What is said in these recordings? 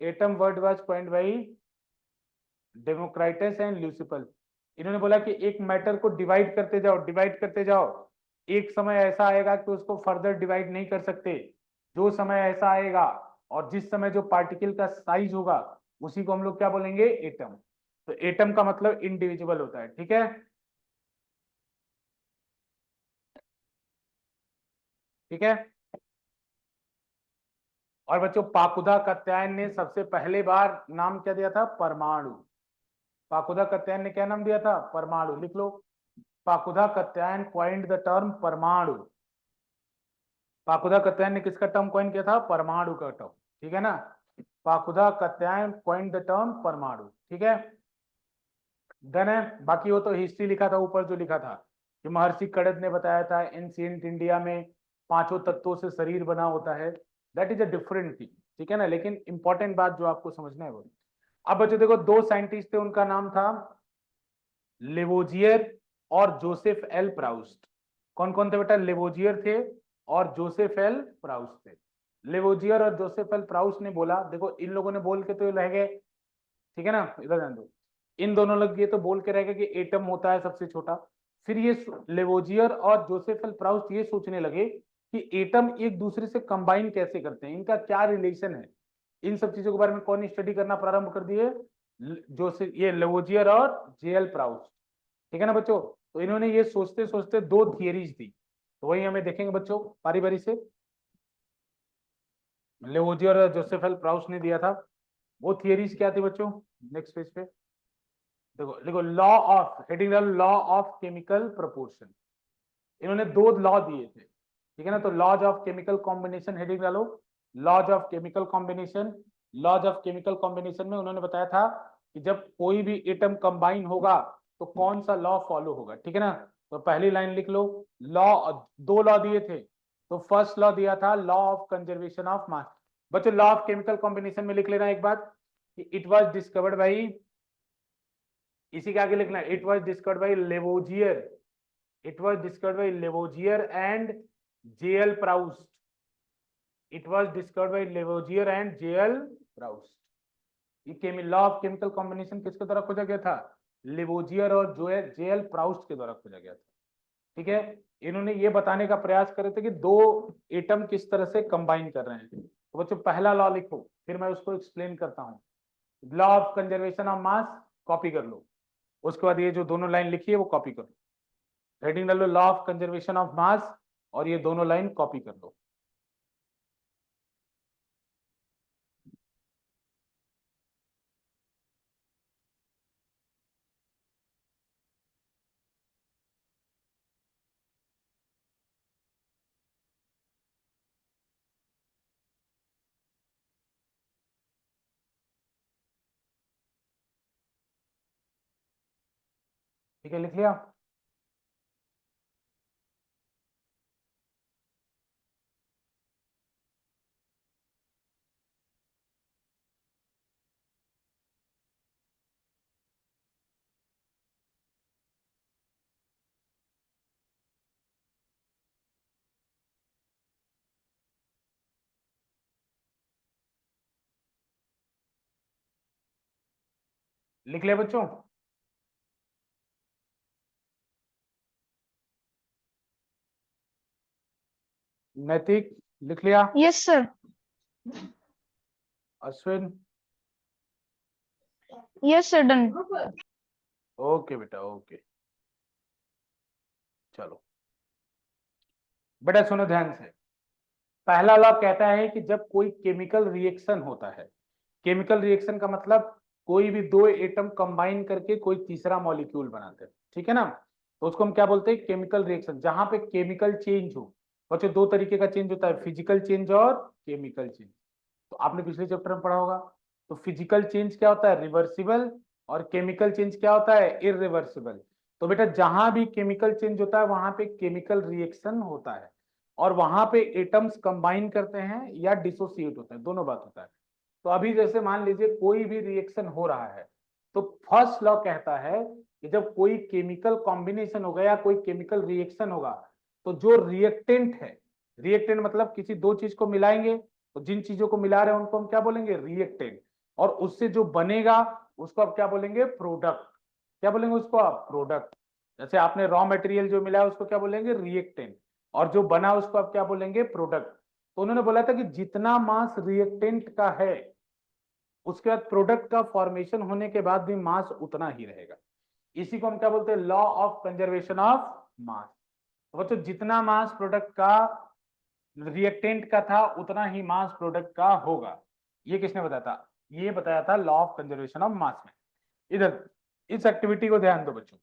Atom word was coined by Democritus and Lucifer. इन्होंने बोला कि एक मैटर को डिवाइड करते जाओ, डिवाइड करते जाओ, एक समय ऐसा आएगा कि उसको फर्दर डिवाइड नहीं कर सकते। जो समय ऐसा आएगा और जिस समय जो पार्टिकल का साइज होगा उसी को हम लोग क्या बोलेंगे, एटम। तो एटम का मतलब इंडिविजुअल होता है, ठीक है। ठीक है। और बच्चों पाकुदा कात्यायन ने सबसे पहले बार नाम क्या दिया था, परमाणु। पाकुदा कात्यायन ने क्या नाम दिया था, परमाणु। लिख लो, पाकुदा कात्यायन कॉइन्ड द टर्म परमाणु। पाकुदा कात्यायन ने किसका टर्म कॉइन किया था, परमाणु का टर्म, ठीक है ना। पाकुदा कात्यायन कॉइन्ड द टर्म परमाणु, ठीक है। डन है। बाकी वो तो हिस्ट्री लिखा था ऊपर जो लिखा था कि महर्षि कणद ने बताया था एंशिएंट इंडिया में पांचों तत्वों से शरीर बना होता है, that is a different thing, ठीक है ना। लेकिन इंपॉर्टेंट बात जो आपको समझना है वो, अब बच्चों देखो दो साइंटिस्ट थे, उनका नाम था लेवोजियर और जोसेफ एल प्राउस्ट। कौन कौन थे बेटा, लेवोजियर थे और जोसेफ एल प्राउस्ट थे। लेवोजियर और जोसेफ एल प्राउस्ट ने बोला, देखो इन लोगों ने बोल के तो रह गए, ठीक है ना, इधर ध्यान दो, इन दोनों लोग ये तो बोल के रह गए कि एटम होता है सबसे छोटा। फिर ये लेवोजियर और जोसेफ एल प्राउस्ट ये सोचने लगे कि एटम एक दूसरे से कंबाइन कैसे करते हैं, इनका क्या रिलेशन है। इन सब चीजों के बारे में कौन स्टडी करना प्रारंभ कर दिए, जोसेफ, ये लेवोजियर और जेएल प्राउस्ट, ठीक है ना बच्चों। तो इन्होंने ये सोचते सोचते दो थियरीज दी, तो वही हमें देखेंगे बच्चों बारी बारी से। लेवोजियर और जोसेफ एल प्राउस्ट ने दिया था, वो थियरीज क्या थी बच्चों, नेक्स्ट पेज पे देखो, देखो law of, heading law of chemical proportion. इन्होंने दो लॉ दिए थे, ठीक है ना। तो laws of chemical combination heading डालो, laws of chemical combination. Laws of chemical combination में उन्होंने बताया था कि जब कोई भी एटम कंबाइन होगा तो कौन सा लॉ फॉलो होगा, ठीक है ना। तो पहली लाइन लिख लो, लॉ, दो लॉ दिए थे। तो फर्स्ट लॉ दिया था लॉ ऑफ कंजर्वेशन ऑफ मास। बच्चों लॉ ऑफ केमिकल कॉम्बिनेशन में लिख लेना एक बात, इट वॉज डिस्कवर्ड बाई, इसी के आगे लिखना, it was discovered by Lavoisier, it was discovered by Lavoisier and JL Proust. It was discovered by Lavoisier and JL Proust. ये लॉ ऑफ केमिकल कॉम्बिनेशन किसके द्वारा खोजा गया था, लेवोजियर और जेएल प्राउस्ट के द्वारा खोजा गया था, ठीक है। इन्होंने ये बताने का प्रयास करे थे कि दो एटम किस तरह से कंबाइन कर रहे हैं। तो बच्चों पहला लॉ लिखो, फिर मैं उसको एक्सप्लेन करता हूँ। Law of conservation of mass copy कर लो, उसके बाद ये जो दोनों लाइन लिखी है वो कॉपी कर लो, हेडिंग डाल लो law of conservation of mass और ये दोनों लाइन कॉपी कर लो। ठीक है, लिख लिया। लिख लिया बच्चों, नैतिक लिख लिया, Yes, sir. Ashwin, Yes, sir. Done. Okay बेटा ओके। चलो बेटा सुनो ध्यान से, पहला लॉ कहता है कि जब कोई केमिकल रिएक्शन होता है, केमिकल रिएक्शन का मतलब कोई भी दो एटम कंबाइन करके कोई तीसरा मॉलिक्यूल बनाते हैं, ठीक है ना। तो उसको हम क्या बोलते हैं, केमिकल रिएक्शन। जहां पे केमिकल चेंज हो, बच्चों दो तरीके का चेंज होता है, फिजिकल चेंज और केमिकल चेंज। तो आपने पिछले चैप्टर में पढ़ा होगा। तो फिजिकल चेंज क्या होता है, रिवर्सिबल, और केमिकल चेंज क्या होता है, इरिवर्सिबल। तो बेटा जहां भी केमिकल चेंज होता है वहां पे केमिकल रिएक्शन होता है, और वहां पे एटम्स कंबाइन करते हैं या डिसोसिएट होते हैं, दोनों बात होता है। तो अभी जैसे मान लीजिए कोई भी रिएक्शन हो रहा है, तो फर्स्ट लॉ कहता है कि जब कोई केमिकल कॉम्बिनेशन होगा या कोई केमिकल रिएक्शन होगा, तो जो रिएक्टेंट है, रिएक्टेंट मतलब किसी दो चीज को मिलाएंगे तो जिन चीजों को मिला रहे हैं उनको हम क्या बोलेंगे, रिएक्टेंट। और उससे जो बनेगा उसको आप क्या बोलेंगे, प्रोडक्ट। क्या बोलेंगे उसको आप, प्रोडक्ट। जैसे आपने रॉ मटेरियल जो मिला है उसको क्या बोलेंगे, रिएक्टेंट, और जो बना उसको आप क्या बोलेंगे, प्रोडक्ट। तो उन्होंने बोला था कि जितना मास रिएक्टेंट का है उसके बाद प्रोडक्ट का फॉर्मेशन होने के बाद भी मास उतना ही रहेगा। इसी को हम क्या बोलते हैं, लॉ ऑफ कंजर्वेशन ऑफ मास। तो बच्चों जितना मास प्रोडक्ट का रिएक्टेंट का था उतना ही मास प्रोडक्ट का होगा। ये किसने बताया था, ये बताया था लॉ ऑफ कंजर्वेशन ऑफ मास में। इधर इस एक्टिविटी को ध्यान दो बच्चों,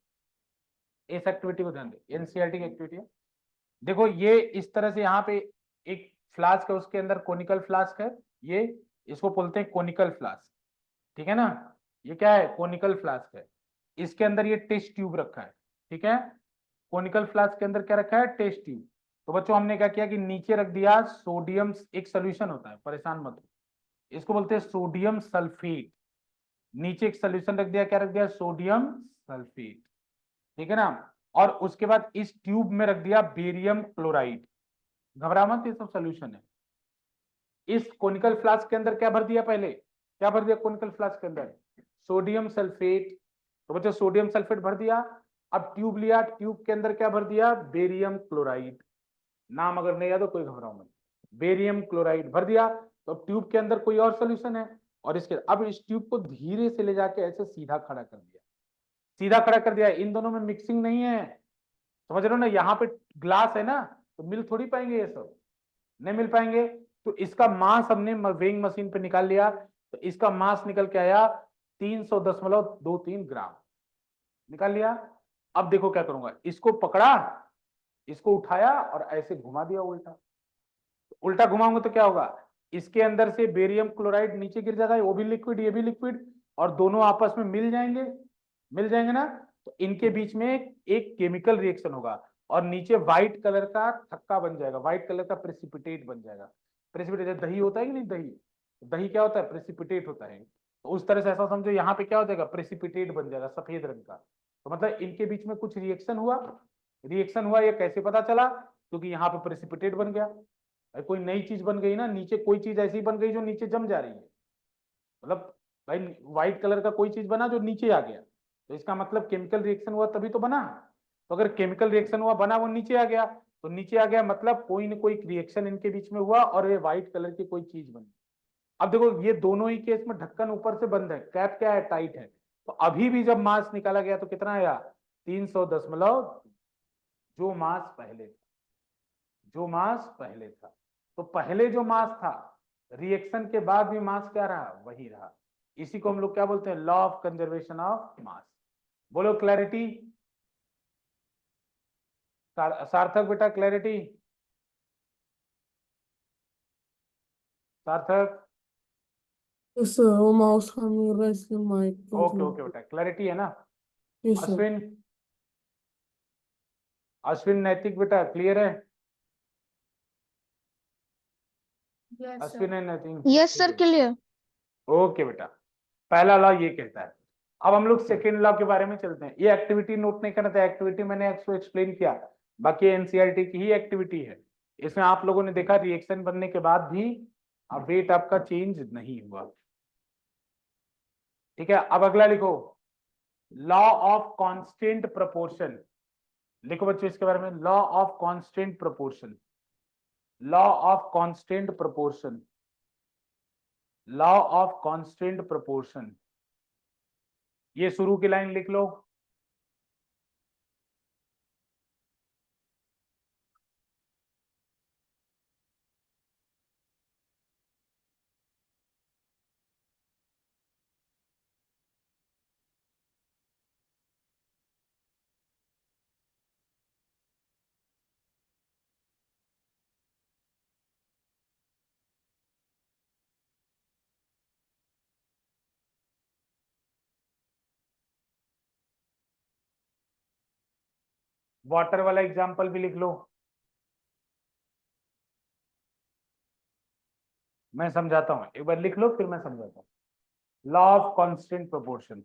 इस एक्टिविटी को ध्यान दो, एनसीईआरटी की एक्टिविटी है। देखो ये इस तरह से यहाँ पे एक फ्लास्क है, उसके अंदर कोनिकल फ्लास्क है, ये इसको बोलते हैं कोनिकल फ्लास्क, ठीक है ना। ये क्या है, कोनिकल फ्लास्क है। इसके अंदर ये टेस्ट ट्यूब रखा है, ठीक है। कोनिकल फ्लास्क के अंदर क्या रखा है, टेस्ट ट्यूब। तो बच्चों हमने क्या किया कि नीचे रख दिया सोडियम, एक सोल्यूशन होता है, परेशान मत हो, इसको बोलते हैं सोडियम सल्फेट। नीचे एक सोल्यूशन रख दिया, क्या रख दिया, सोडियम सल्फेट, ठीक है ना। और उसके बाद इस ट्यूब में रख दिया बेरियम क्लोराइड। घबरा मत, ये सब सोल्यूशन है। इस कोनिकल फ्लास्क के अंदर क्या भर दिया, पहले क्या भर दिया कोनिकल फ्लास्क के अंदर, सोडियम सल्फेट। तो बच्चों सोडियम सल्फेट भर दिया। अब ट्यूब लिया, ट्यूब के अंदर क्या भर दिया, बेरियम क्लोराइड। नाम अगर नहीं याद हो कोई घबराओ मत, बेरियम क्लोराइड भर दिया। तो अब ट्यूब के अंदर कोई और सोल्यूशन है, और इसके अब इस ट्यूब को धीरे से ले जाके ऐसे सीधा खड़ा कर दिया, सीधा खड़ा कर दिया। इन दोनों में मिक्सिंग नहीं है, समझ रहे हो ना। यहाँ पे ग्लास है ना, तो मिल थोड़ी पाएंगे ये सब, नहीं मिल पाएंगे। तो इसका मास हमने वेइंग मशीन पे निकाल लिया, तो इसका मास निकल के आया 310.23 ग्राम, निकाल लिया। अब देखो क्या करूंगा, इसको पकड़ा, इसको उठाया और ऐसे घुमा दिया उल्टा। उल्टा घुमाऊंगा तो क्या होगा, इसके अंदर से बेरियम क्लोराइड नीचे गिर जाएगा, वो भी लिक्विड ये भी लिक्विड, और दोनों आपस में मिल जाएंगे, मिल जाएंगे ना। तो इनके बीच में एक केमिकल रिएक्शन होगा, और नीचे व्हाइट कलर का थक्का बन जाएगा, व्हाइट कलर का प्रेसिपिटेट बन जाएगा। प्रेसिपिटेट दही होता है कि नहीं, दही, दही क्या होता है, प्रेसिपिटेट होता है। तो उस तरह से ऐसा समझो, यहाँ पे क्या हो जाएगा, प्रेसिपिटेट बन जाएगा सफेद रंग का। तो मतलब इनके बीच में कुछ रिएक्शन हुआ, रिएक्शन हुआ, ये कैसे पता चला, क्योंकि यहाँ पे प्रेसिपिटेट बन गया। भाई कोई नई चीज बन गई ना, नीचे कोई चीज ऐसी बन गई जो नीचे जम जा रही है, मतलब भाई व्हाइट कलर का कोई चीज बना जो नीचे आ गया, तो इसका मतलब केमिकल रिएक्शन हुआ तभी तो बना। तो अगर केमिकल रिएक्शन हुआ, बना, वो नीचे आ गया, तो नीचे आ गया मतलब कोई ना कोई रिएक्शन इनके बीच में हुआ और ये व्हाइट कलर की कोई चीज बनी। अब देखो ये दोनों ही केस में ढक्कन ऊपर से बंद है, कैप क्या है, टाइट है। तो अभी भी जब मास निकाला गया तो कितना आया, 310, जो मास पहले था, जो मास पहले था। तो पहले जो मास था, रिएक्शन के बाद भी मास क्या रहा, वही रहा। इसी को हम लोग क्या बोलते हैं, लॉ ऑफ कंजर्वेशन ऑफ मास। बोलो क्लैरिटी, सार्थक बेटा क्लैरिटी, सार्थक। Yes, sir. वो माउस का मेरा इसलिए माइक पर ओके ओके बेटा, क्लैरिटी है ना। Yes sir. अश्विन, अश्विन नैतिक बेटा क्लियर है, Yes, sir. अश्विन है नैतिक, Yes, sir, clear. ओके बेटा। पहला लॉ ये कहता है। अब हम लोग सेकेंड लॉ के बारे में चलते हैं। ये एक्टिविटी नोट नहीं करना था, एक्टिविटी मैंने आपको एक्सप्लेन किया, बाकी एनसीईआरटी की ही एक्टिविटी है। इसमें आप लोगों ने देखा रिएक्शन बनने के बाद भी वेट आपका चेंज नहीं हुआ, ठीक है। अब अगला लिखो, लॉ ऑफ कांस्टेंट प्रोपोर्शन। लिखो बच्चों इसके बारे में, law of constant proportion, law of constant proportion, law of constant proportion. ये शुरू की लाइन लिख लो, वाटर वाला एग्जांपल भी लिख लो, मैं समझाता हूं, एक बार लिख लो फिर मैं समझाता हूं। Law of constant proportion,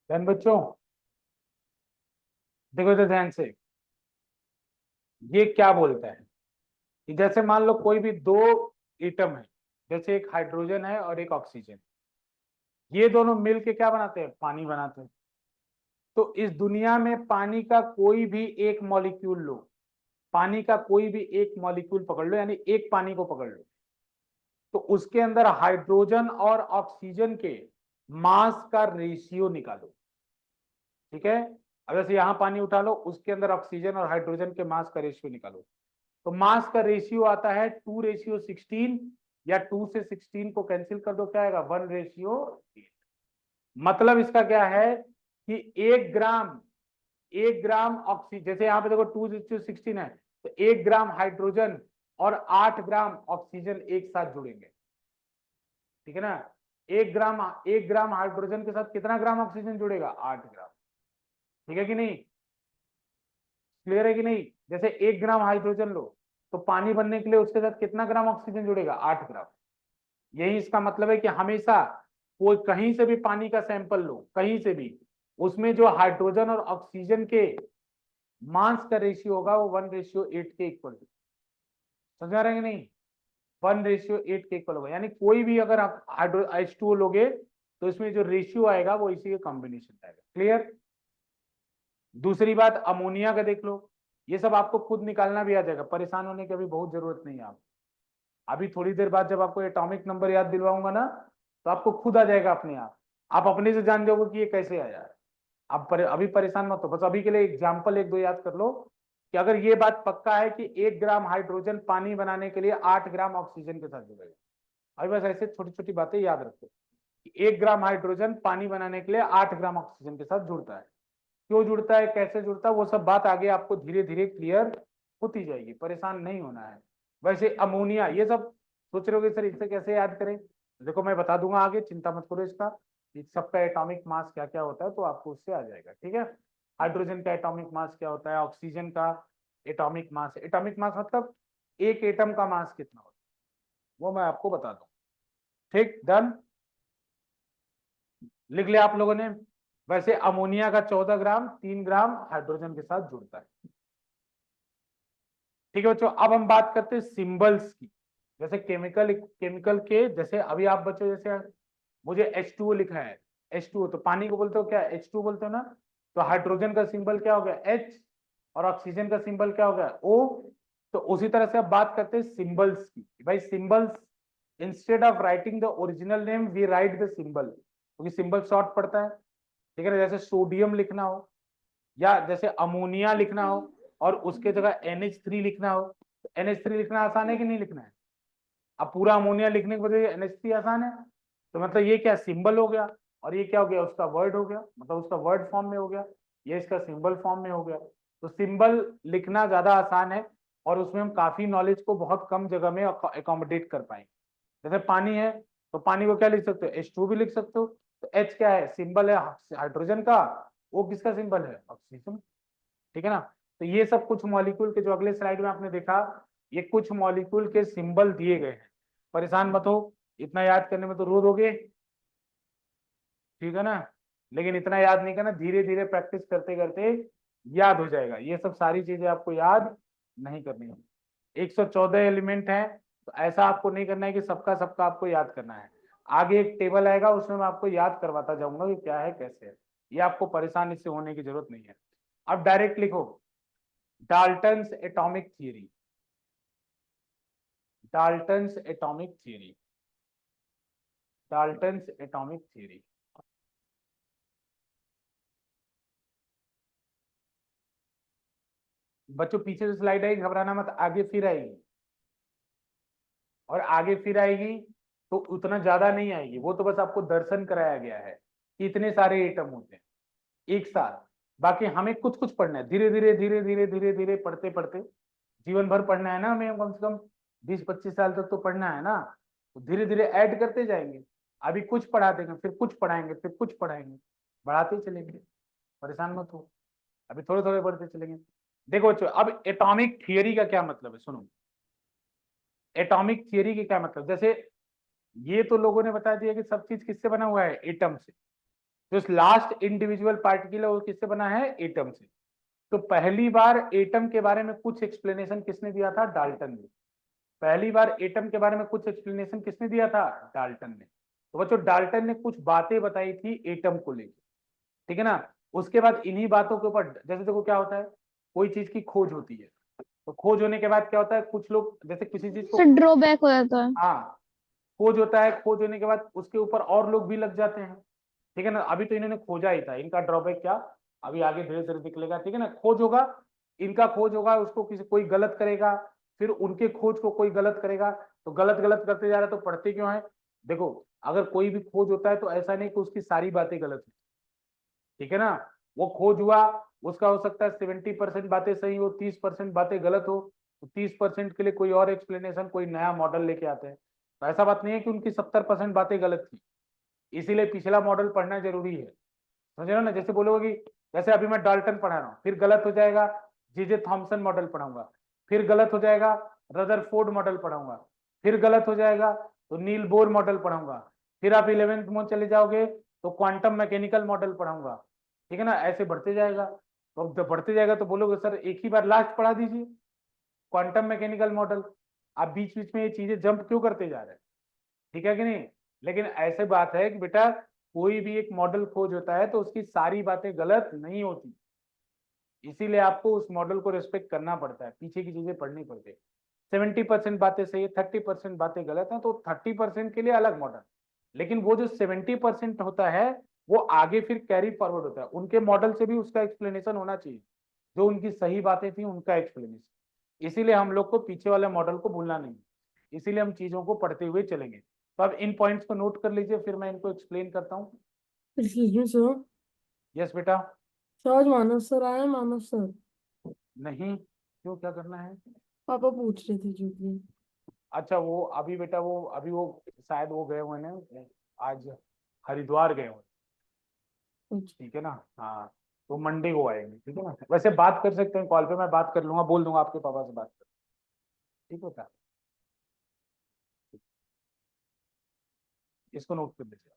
done बच्चों, देखो इधर ध्यान से, ये क्या बोलता है कि जैसे मान लो कोई भी दो एटम है, जैसे एक हाइड्रोजन है और एक ऑक्सीजन, ये दोनों मिलके क्या बनाते हैं, पानी बनाते हैं। तो इस दुनिया में पानी का कोई भी एक मॉलिक्यूल लो, पानी का कोई भी एक मॉलिक्यूल पकड़ लो, यानी एक पानी को पकड़ लो, तो उसके अंदर हाइड्रोजन और ऑक्सीजन के मास का रेशियो निकालो। ठीक है, अब जैसे यहाँ पानी उठा लो, उसके अंदर ऑक्सीजन और हाइड्रोजन के मास का रेशियो निकालो, तो मास का रेशियो आता है 2:16, या 2 से 16 को कैंसिल कर दो, क्या आएगा 1:8। मतलब इसका क्या है कि 1 ग्राम ऑक्सीजन, जैसे यहाँ पे देखो 2:16 है, तो 1 ग्राम हाइड्रोजन और 8 ग्राम ऑक्सीजन एक साथ जुड़ेंगे। ठीक है ना, 1 ग्राम हाइड्रोजन के साथ कितना ग्राम ऑक्सीजन जुड़ेगा, 8 ग्राम। ठीक है कि नहीं, क्लियर है कि नहीं। जैसे 1 ग्राम हाइड्रोजन लो, तो पानी बनने के लिए उसके साथ कितना ग्राम ऑक्सीजन जुड़ेगा, 8 ग्राम। यही इसका मतलब है कि हमेशा कोई कहीं से भी पानी का सैंपल लो, कहीं से भी, उसमें जो हाइड्रोजन और ऑक्सीजन के मास का रेशियो होगा वो 1:8 के इक्वल। समझ आ रहा है कि नहीं, 1:8 के इक्वल होगा। यानी कोई भी अगर आप हाइड्रो H2O लोगे, तो इसमें जो रेशियो आएगा वो इसी के कॉम्बिनेशन आएगा। क्लियर। दूसरी बात, अमोनिया का देख लो, ये सब आपको खुद निकालना भी आ जाएगा, परेशान होने की अभी बहुत जरूरत नहीं है। आप अभी थोड़ी देर बाद जब आपको एटॉमिक नंबर याद दिलवाऊंगा ना, तो आपको खुद आ जाएगा अपने आप अपने से जान जाओगे कि ये कैसे आया। आप अभी परेशान मत हो, बस अभी के लिए एग्जाम्पल एक दो याद कर लो कि अगर ये बात पक्का है कि 1 ग्राम हाइड्रोजन पानी बनाने के लिए 8 ग्राम ऑक्सीजन के साथ जुड़ेगा। अभी बस ऐसे छोटी छोटी बातें याद रखो कि 1 ग्राम हाइड्रोजन पानी बनाने के लिए 8 ग्राम ऑक्सीजन के साथ जुड़ता है। क्यों जुड़ता है, कैसे जुड़ता है, वो सब बात आगे आपको धीरे धीरे क्लियर होती जाएगी, परेशान नहीं होना है। वैसे अमोनिया, ये सब सोच रहे होगे सर इसे कैसे याद करें, देखो मैं बता दूंगा आगे, चिंता मत करो इसका। इस सबका एटॉमिक मास क्या क्या होता है तो आपको उससे आ जाएगा। ठीक है, हाइड्रोजन का एटॉमिक मास क्या होता है, ऑक्सीजन का एटॉमिक मास, एटॉमिक मास मतलब एक एटम का मास कितना होता है वो मैं आपको बता दूं। ठीक, डन, लिख लिया आप लोगों ने। वैसे अमोनिया का 14 ग्राम 3 ग्राम हाइड्रोजन के साथ जुड़ता है। ठीक है बच्चों, अब हम बात करते हैं सिंबल्स की। जैसे केमिकल के, जैसे अभी आप बच्चों, जैसे मुझे H2O लिखना है, H2O तो पानी को बोलते हो क्या, H2O बोलते हो ना। तो हाइड्रोजन का सिंबल क्या हो गया, H, और ऑक्सीजन का सिंबल क्या हो गया, O। तो उसी तरह से अब बात करते हैं सिंबल्स की। भाई symbols, instead of writing the original name we write the symbol, क्योंकि सिंबल शॉर्ट पड़ता है। ठीक है ना, जैसे सोडियम लिखना हो या जैसे अमोनिया लिखना हो और उसके जगह NH3 लिखना हो, तो NH3 लिखना आसान है कि नहीं लिखना है। अब पूरा अमोनिया लिखने के बजाय NH3 आसान है, तो मतलब ये क्या सिंबल हो गया, और ये क्या हो गया, उसका वर्ड हो गया, मतलब उसका वर्ड फॉर्म में हो गया, ये इसका सिंबल फॉर्म में हो गया। तो सिंबल लिखना ज्यादा आसान है, और उसमें हम काफी नॉलेज को बहुत कम जगह में अकोमोडेट कर पाएंगे। जैसे पानी है, तो पानी को क्या लिख सकते हो, H2 भी लिख सकते हो। तो H क्या है, सिंबल है हाइड्रोजन का, वो किसका सिंबल है, ऑक्सीजन। ठीक है ना। तो ये सब कुछ मॉलिक्यूल के, जो अगले स्लाइड में आपने देखा, ये कुछ मॉलिक्यूल के सिंबल दिए गए हैं। परेशान मत हो, इतना याद करने में तो रो दोगे, ठीक है ना। लेकिन इतना याद नहीं करना, धीरे धीरे प्रैक्टिस करते करते याद हो जाएगा। ये सब सारी चीजें आपको याद नहीं करनी है। 114 एलिमेंट है, तो ऐसा आपको नहीं करना है कि सबका सबका आपको याद करना है। आगे एक टेबल आएगा, उसमें मैं आपको याद करवाता जाऊंगा कि क्या है कैसे है। ये आपको परेशान इससे होने की जरूरत नहीं है। अब डायरेक्ट लिखो, Dalton's atomic theory, Dalton's atomic theory, Dalton's atomic theory. बच्चों पीछे से स्लाइड आई, घबराना मत, आगे फिर आएगी, और आगे फिर आएगी तो उतना ज्यादा नहीं आएगी, वो तो बस आपको दर्शन कराया गया है कि इतने सारे एटम होते हैं एक साथ। बाकी हमें कुछ कुछ पढ़ना है, धीरे धीरे धीरे धीरे धीरे धीरे पढ़ते पढ़ते, जीवन भर पढ़ना है ना हमें, कम से कम 20-25 साल तक तो पढ़ना है ना, तो धीरे धीरे ऐड करते जाएंगे। अभी कुछ पढ़ा देंगे, फिर कुछ पढ़ाएंगे, फिर कुछ पढ़ाएंगे, बढ़ाते चलेंगे, परेशान मत हो, अभी थोड़े थोड़े बढ़ते चलेंगे। देखो बच्चों, अब एटॉमिक थियरी का क्या मतलब है, सुनो। एटॉमिक थियरी की क्या मतलब, जैसे ये तो लोगों ने बता दिया कि सब चीज किससे बना हुआ है, एटम से। जो लास्ट इंडिविजुअल पार्टिकल है वो किससे बना है, एटम से। तो पहली बार एटम के बारे में कुछ एक्सप्लेनेशन किसने दिया था, डाल्टन ने। पहली बार एटम के बारे में कुछ एक्सप्लेनेशन किसने दिया था, डाल्टन ने। तो बच्चों डाल्टन ने कुछ बातें बताई थी एटम को लेकर, ठीक है ना। उसके बाद इन्हीं बातों के ऊपर, जैसे देखो क्या होता है, कोई चीज की खोज होती है, तो खोज होने के बाद क्या होता है, कुछ लोग जैसे किसी चीज को, सर ड्रॉबैक हो जाता है। हाँ, खोज होता है, खोज होने के बाद उसके ऊपर और लोग भी लग जाते हैं, ठीक है ना। अभी तो इन्होंने खोजा ही था, इनका ड्रॉबैक क्या, अभी आगे धीरे धीरे निकलेगा, ठीक है ना। खोज होगा, इनका खोज होगा, उसको किसी कोई गलत करेगा, फिर उनके खोज को कोई गलत करेगा, तो गलत गलत करते जा रहा है, तो पढ़ते क्यों है। देखो, अगर कोई भी खोज होता है तो ऐसा नहीं कि उसकी सारी बातें गलत, ठीक है ना। वो खोज हुआ, उसका हो सकता है 70% बातें सही हो, 30% बातें गलत हो, तो 30% के लिए कोई और एक्सप्लेनेशन, कोई नया मॉडल लेके आते हैं। तो ऐसा बात नहीं है कि उनकी 70% बातें गलत थी, इसीलिए पिछला मॉडल पढ़ना जरूरी है, समझ रहे हो ना। जैसे बोलोगे कि जैसे अभी मैं डाल्टन पढ़ा रहा हूँ, फिर गलत हो जाएगा, जीजे थॉमसन मॉडल पढ़ाऊंगा, फिर गलत हो जाएगा, रदरफोर्ड मॉडल पढ़ाऊंगा, फिर गलत हो जाएगा तो नील बोर मॉडल पढ़ाऊंगा, फिर आप 11th में चले जाओगे तो क्वांटम मैकेनिकल मॉडल पढ़ाऊंगा, ठीक है ना। ऐसे बढ़ते जाएगा, तो अब जब बढ़ते जाएगा तो बोलोगे सर एक ही बार लास्ट पढ़ा दीजिए क्वांटम मैकेनिकल मॉडल, आप बीच बीच में ये चीजें जंप क्यों करते जा रहे हैं, ठीक है कि नहीं। लेकिन ऐसे बात है कि बेटा कोई भी एक मॉडल खोज होता है तो उसकी सारी बातें गलत नहीं होती, इसीलिए आपको उस मॉडल को रिस्पेक्ट करना पड़ता है, पीछे की चीजें पढ़नी पड़ती है। 70% बातें सही है, 30% बातें गलत हैं, तो 30% के लिए अलग मॉडल, लेकिन वो जो 70% होता है वो आगे फिर कैरी फॉरवर्ड होता है, उनके मॉडल से भी उसका एक्सप्लेनेशन होना चाहिए, जो उनकी सही बातें थी उनका एक्सप्लेनेशन। इसीलिए हम लोग को पीछे वाले मॉडल को भूलना नहीं, इसीलिए हम चीजों को पढ़ते हुए चलेंगे। तो अब इन पॉइंट्स को नोट कर लीजिए, फिर मैं इनको एक्सप्लेन करता हूँ। Excuse me sir. यस बेटा। आज मानव सर आए, मानव सर। नहीं, क्यों, क्या करना है। पापा पूछ रहे थे जो कि। अच्छा, वो अभी बेटा, वो अभी वो शायद वो गए हुए हैं, आज हरिद्वार गए हुए हैं, अच्छा। ठीक है ना। हाँ, तो मंडे को आएंगे, ठीक है ना। वैसे बात कर सकते हैं कॉल पे, मैं बात कर लूंगा, बोल दूंगा आपके पापा से बात कर, ठीक होता है। इसको नोट कर लीजिए।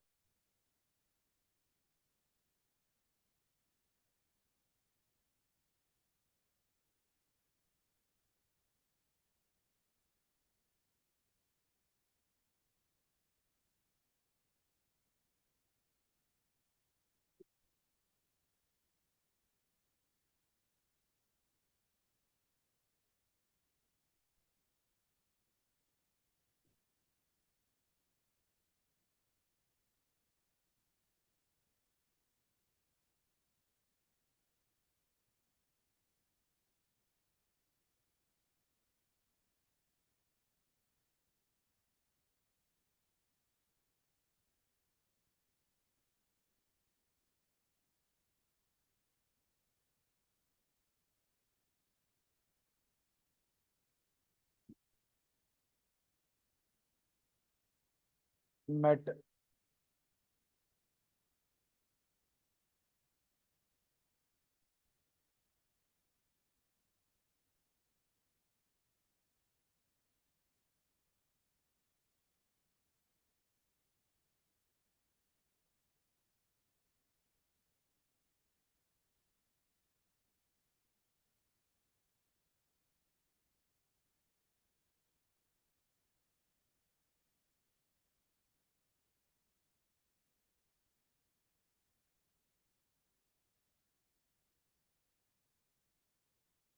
मेट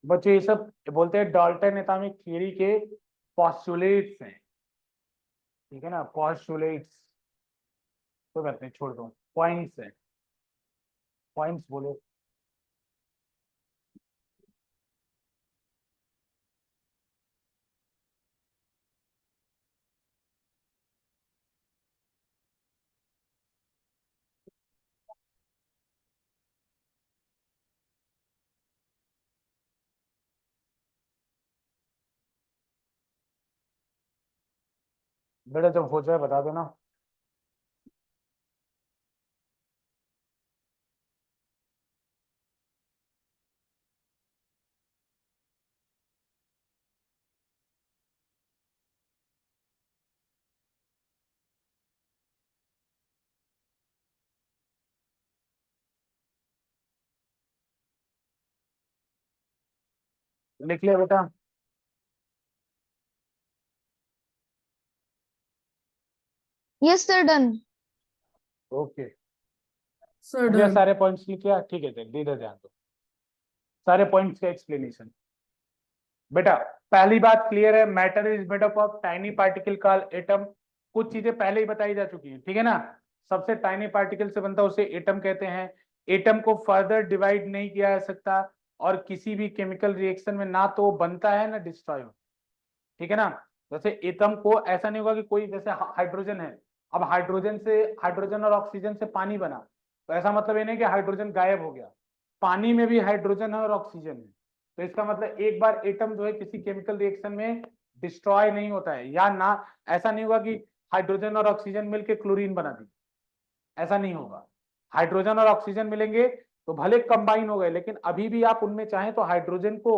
बच्चे ये सब बोलते हैं डाल्टन एटॉमिक थ्योरी के पॉस्टुलेट्स हैं, ठीक है ना, पॉस्टुलेट्स। कोई बात नहीं, छोड़ दो, पॉइंट्स हैं, पॉइंट्स बोलो। बेटा जब हो जाए बता देना। लिख लिया बेटा? Yes, sir, done. Okay, Sir, हो गया? done. सारे पॉइंट्स लिख लिया? ठीक है, देख इधर ध्यान दो, सारे पॉइंट्स का एक्सप्लेनेशन। बेटा पहली बात क्लियर है, matter is made up of tiny particle called atom. कुछ चीजें पहले ही बताई जा चुकी हैं, ठीक है ना। सबसे टाइनी पार्टिकल से बनता है उसे एटम कहते हैं। एटम को फर्दर डिवाइड नहीं किया जा सकता, और किसी भी केमिकल रिएक्शन में ना तो बनता है ना डिस्ट्रॉय होता, ठीक है ना। जैसे एटम को ऐसा नहीं होगा कि कोई, जैसे हाइड्रोजन है, अब हाइड्रोजन और ऑक्सीजन से पानी बना, तो ऐसा मतलब ये नहीं कि हाइड्रोजन गायब हो गया, पानी में भी हाइड्रोजन है और ऑक्सीजन है। तो इसका मतलब एक बार एटम जो है किसी केमिकल रिएक्शन में डिस्ट्रॉय नहीं होता है, या ना ऐसा नहीं होगा कि हाइड्रोजन और ऑक्सीजन मिलकर क्लोरीन बना दी, ऐसा नहीं होगा। हाइड्रोजन और ऑक्सीजन मिलेंगे तो भले कंबाइन हो गए, लेकिन अभी भी आप उनमें चाहें तो हाइड्रोजन को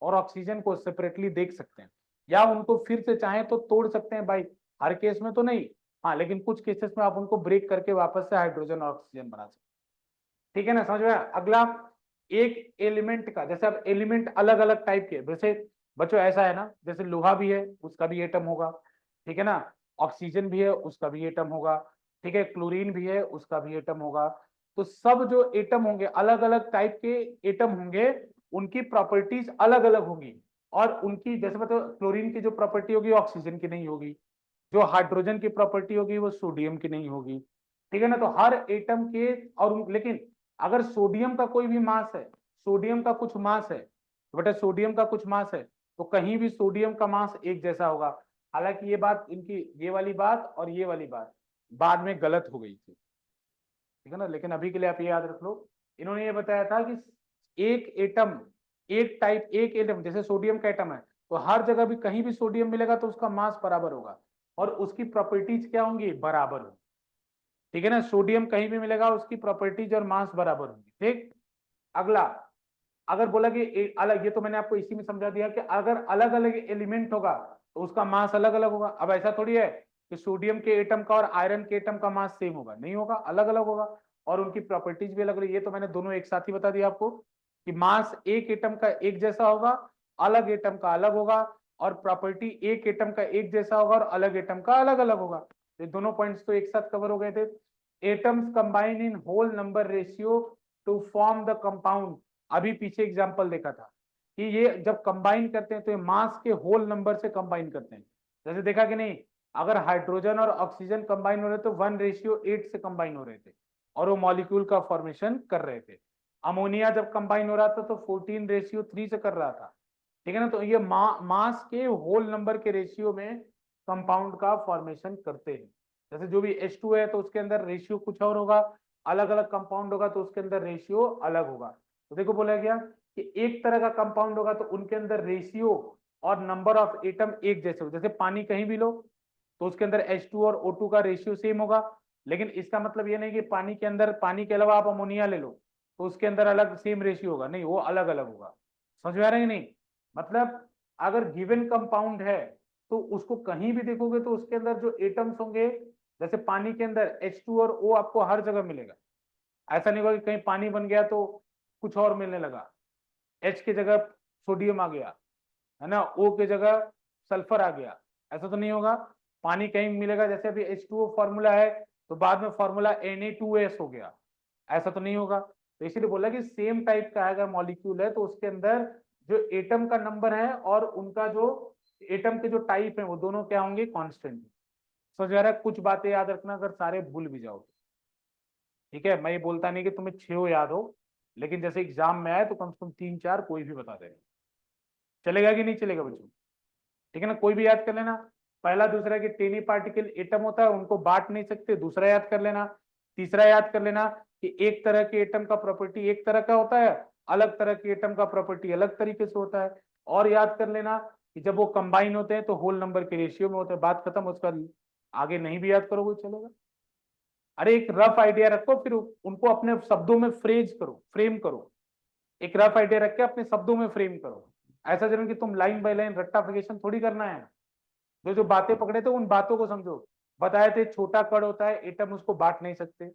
और ऑक्सीजन को सेपरेटली देख सकते हैं, या उनको फिर से चाहें तो तोड़ सकते हैं भाई। हर केस में तो नहीं, हाँ, लेकिन कुछ केसेस में आप उनको ब्रेक करके वापस से हाइड्रोजन और ऑक्सीजन बना सकते हैं, ठीक है ना, समझ में आया? अगला, एक एलिमेंट का, जैसे अब एलिमेंट अलग अलग टाइप के, जैसे बच्चों ऐसा है ना, जैसे लोहा भी है उसका भी एटम होगा, ठीक है ना, ऑक्सीजन भी है उसका भी एटम होगा, ठीक है, क्लोरीन भी है उसका भी एटम होगा। तो सब जो एटम होंगे, अलग अलग टाइप के एटम होंगे, उनकी प्रॉपर्टीज अलग अलग होंगी, और उनकी, जैसे मतलब क्लोरीन की जो प्रॉपर्टी होगी ऑक्सीजन की नहीं होगी, जो हाइड्रोजन की प्रॉपर्टी होगी वो सोडियम की नहीं होगी, ठीक है ना। तो हर एटम के, और लेकिन अगर सोडियम का कोई भी मास है, सोडियम का कुछ मास है, तो बेटा सोडियम का कुछ मास है, तो कहीं भी सोडियम का मास एक जैसा होगा। हालांकि ये बात इनकी, ये वाली बात और ये वाली बात बाद में गलत हो गई थी, ठीक है ना, लेकिन अभी के लिए आप ये याद रख लो। इन्होंने ये बताया था कि एक एटम, एक एटम जैसे सोडियम का एटम है, तो हर जगह भी कहीं भी सोडियम मिलेगा तो उसका मास बराबर होगा, और उसकी प्रॉपर्टीज क्या होंगी, बराबर होंगी, ठीक है ना। सोडियम कहीं भी मिलेगा उसकी प्रॉपर्टीज और मास बराबर होंगी, ठीक। अगला, अगर बोला कि अलग, ये तो मैंने आपको इसी में समझा दिया कि अगर अलग अलग एलिमेंट होगा तो उसका मास अलग अलग होगा। अब ऐसा थोड़ी है कि सोडियम के एटम का और आयरन के एटम का मास सेम होगा, नहीं होगा, अलग अलग होगा, और उनकी प्रॉपर्टीज भी अलग अलग। ये तो मैंने दोनों एक साथ ही बता दिया आपको कि मास एक एटम का एक जैसा होगा, अलग एटम का अलग होगा, और प्रॉपर्टी एक एटम का एक जैसा होगा और अलग एटम का अलग अलग होगा। ये दोनों पॉइंट्स तो एक साथ कवर हो गए थे। Atoms combine in whole number ratio to form the compound. अभी पीछे एग्जांपल देखा था कि ये जब कंबाइन करते हैं तो ये मास के होल नंबर से कंबाइन करते हैं। जैसे देखा कि नहीं, अगर हाइड्रोजन और ऑक्सीजन कंबाइन हो रहे तो 1:8 से कंबाइन हो रहे थे, और वो मॉलिक्यूल का फॉर्मेशन कर रहे थे। अमोनिया जब कंबाइन हो रहा था तो 14:3 से कर रहा था, ठीक है ना। तो ये मास के होल नंबर के रेशियो में कंपाउंड का फॉर्मेशन करते हैं। जैसे जो भी H2 है तो उसके अंदर रेशियो कुछ और होगा, अलग अलग कंपाउंड होगा तो उसके अंदर रेशियो अलग होगा। तो देखो बोला गया कि एक तरह का कंपाउंड होगा तो उनके अंदर रेशियो और नंबर ऑफ एटम एक जैसे हो। जैसे पानी कहीं भी लो तो उसके अंदर H2 और O2 का रेशियो सेम होगा, लेकिन इसका मतलब ये नहीं कि पानी के अंदर, पानी के अलावा आप अमोनिया ले लो तो उसके अंदर अलग सेम रेशियो होगा, नहीं, वो अलग अलग होगा। समझ में आ रहा है कि नहीं? मतलब अगर गिवन कंपाउंड है तो उसको कहीं भी देखोगे तो उसके अंदर जो एटम्स होंगे, जैसे पानी के अंदर H2 और O आपको हर जगह मिलेगा। ऐसा नहीं होगा कि कहीं पानी बन गया तो कुछ और मिलने लगा, H की जगह सोडियम आ गया, है ना, O की जगह सल्फर आ गया, ऐसा तो नहीं होगा। पानी कहीं मिलेगा, जैसे अभी H2O फॉर्मूला है तो बाद में फॉर्मूला Na2S हो गया, ऐसा तो नहीं होगा। तो इसीलिए बोला कि सेम टाइप का अगर मॉलिक्यूल है तो उसके अंदर जो एटम का नंबर है और उनका जो एटम के जो टाइप है वो दोनों क्या होंगे, कांस्टेंट। समझ आ रहा है? कुछ बातें याद रखना, अगर सारे भूल भी जाओ, ठीक है। मैं ये बोलता नहीं कि तुम्हें 6 याद हो, लेकिन जैसे एग्जाम में आए तो कम से कम 3-4 कोई भी बता दे, चलेगा कि नहीं चलेगा बच्चों? ठीक है ना, कोई भी याद कर लेना। पहला दूसरा कि टेनी पार्टिकल एटम होता है, उनको बांट नहीं सकते, दूसरा याद कर लेना। तीसरा याद कर लेना कि एक तरह के एटम का प्रॉपर्टी एक तरह का होता है, अलग तरह के एटम का प्रॉपर्टी अलग तरीके से होता है। और याद कर लेना कि जब वो कंबाइन होते हैं तो होल नंबर के रेशियो में होते हैं। बात खत्म, उसका आगे नहीं भी याद करोगे चलेगा। अरे एक रफ आइडिया रखो, फिर उनको अपने शब्दों में फ्रेज करो, फ्रेम करो। एक रफ आइडिया रख के अपने शब्दों में फ्रेम करो। ऐसा जरूर कि तुम लाइन बाय लाइन रट्टाफिकेशन थोड़ी करना है। जो जो बातें पकड़े थे उन बातों को समझो। बताए थे छोटा कण होता है एटम, उसको बांट नहीं सकते,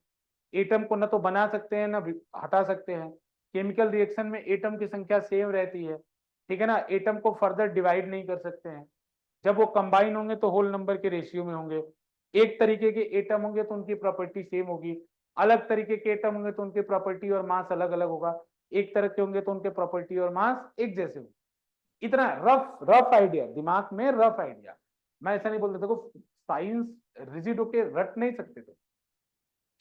एटम को न तो बना सकते हैं न हटा सकते हैं। केमिकल रिएक्शन में एटम की संख्या सेम रहती है, ठीक है ना, एटम को फर्दर डिवाइड नहीं कर सकते हैं, जब वो कंबाइन होंगे तो होल नंबर के रेशियो में होंगे। एक तरीके के एटम होंगे तो उनकी प्रॉपर्टी सेम होगी, अलग तरीके के एटम होंगे तो उनकी प्रॉपर्टी और मास अलग अलग होगा, एक तरह के होंगे तो उनके प्रॉपर्टी और मास एक जैसे होंगे। इतना रफ रफ आइडिया दिमाग में, रफ आइडिया। मैं ऐसा नहीं बोलता, देखो साइंस रिजिड होके रट नहीं सकते थे,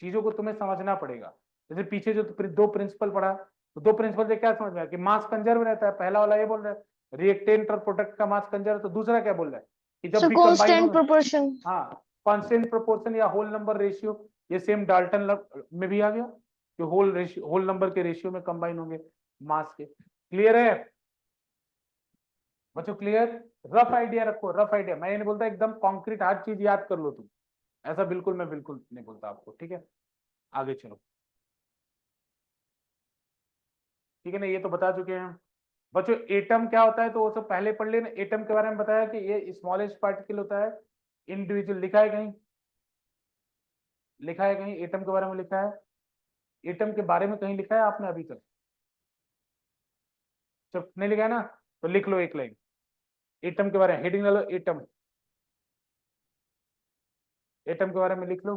चीजों को तुम्हें समझना पड़ेगा। जैसे पीछे जो दो प्रिंसिपल पढ़ा, तो दो प्रिंसिपल से क्या समझ में आया कि मास कंजर्व रहता है, पहला वाला ये बोल रहा है रिएक्टेंट और प्रोडक्ट का मास कंजर्व, तो दूसरा क्या बोल रहा है कि जब So भी कंबाइन constant होंगे, proportion. हाँ कांस्टेंट प्रोपोर्शन या होल नंबर रेशियो, ये सेम डाल्टन में भी आ गया कि होल नंबर के रेशियो में कंबाइन होंगे मास के। क्लियर है बच्चों, क्लियर? रफ आइडिया रखो, रफ आइडिया। मैं ये नहीं बोलता एकदम कॉन्क्रीट हर चीज याद कर लो तुम, ऐसा बिल्कुल मैं बिल्कुल नहीं बोलता आपको, ठीक है? आगे चलो, ठीक है ना, ये तो बता चुके हैं बच्चों। एटम क्या होता है तो वो सब पहले पढ़ लेना, एटम के बारे में बताया कि ये स्मॉलेस्ट पार्टिकल होता है, इंडिविजुअल। लिखा है कहीं, लिखा है कहीं एटम के बारे में लिखा है? एटम के बारे में कहीं लिखा है आपने अभी तक? जब नहीं लिखा है ना, तो लिख लो एक लाइन एटम के बारे में, हेडिंग डालो एटम, एटम के बारे में लिख लो।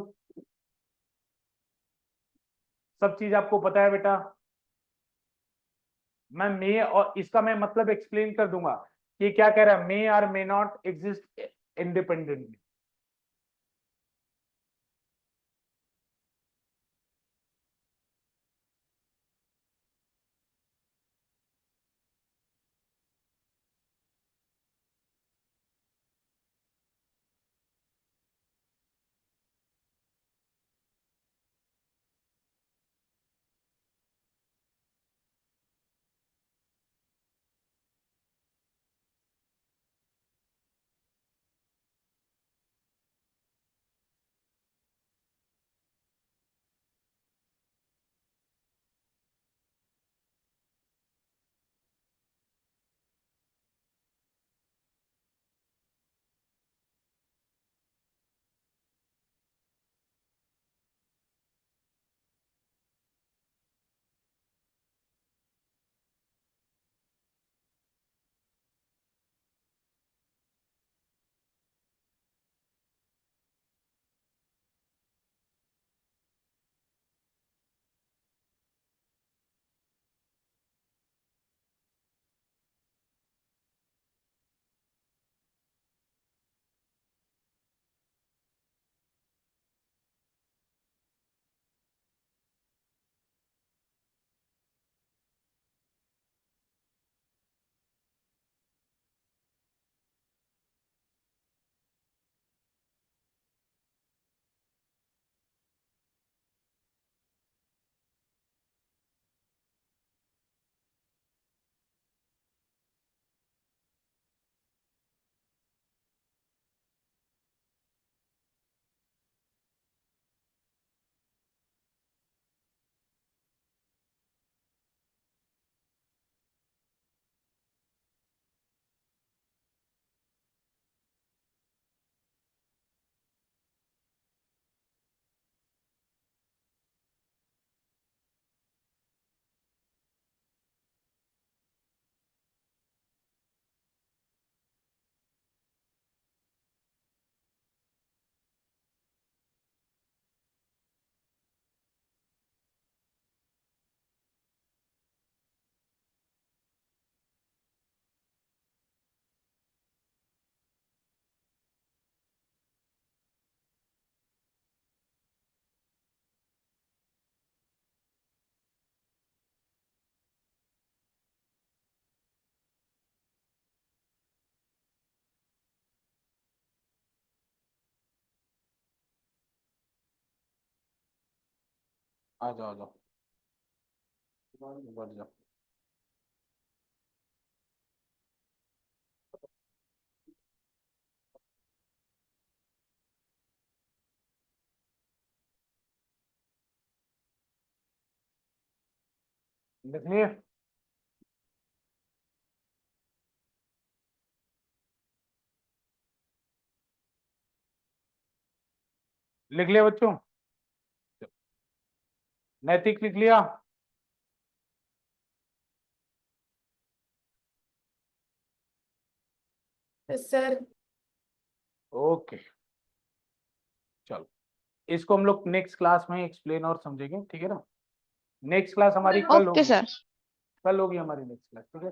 सब चीज आपको पता है बेटा, मैं मे और इसका मैं मतलब एक्सप्लेन कर दूंगा कि क्या कह रहा है, मे और मे नॉट एग्जिस्ट इंडिपेंडेंटली। आ जाओ आ जाओ, बढ़ जाओ। लिख लिए? लिख लिया बच्चों? नैतिक लिख लिया? Yes, sir. ओके, चलो इसको हम लोग नेक्स्ट क्लास में एक्सप्लेन और समझेंगे, ठीक है ना। नेक्स्ट क्लास हमारी कल ओके होगी, सर। कल होगी हमारी नेक्स्ट क्लास, ठीक है।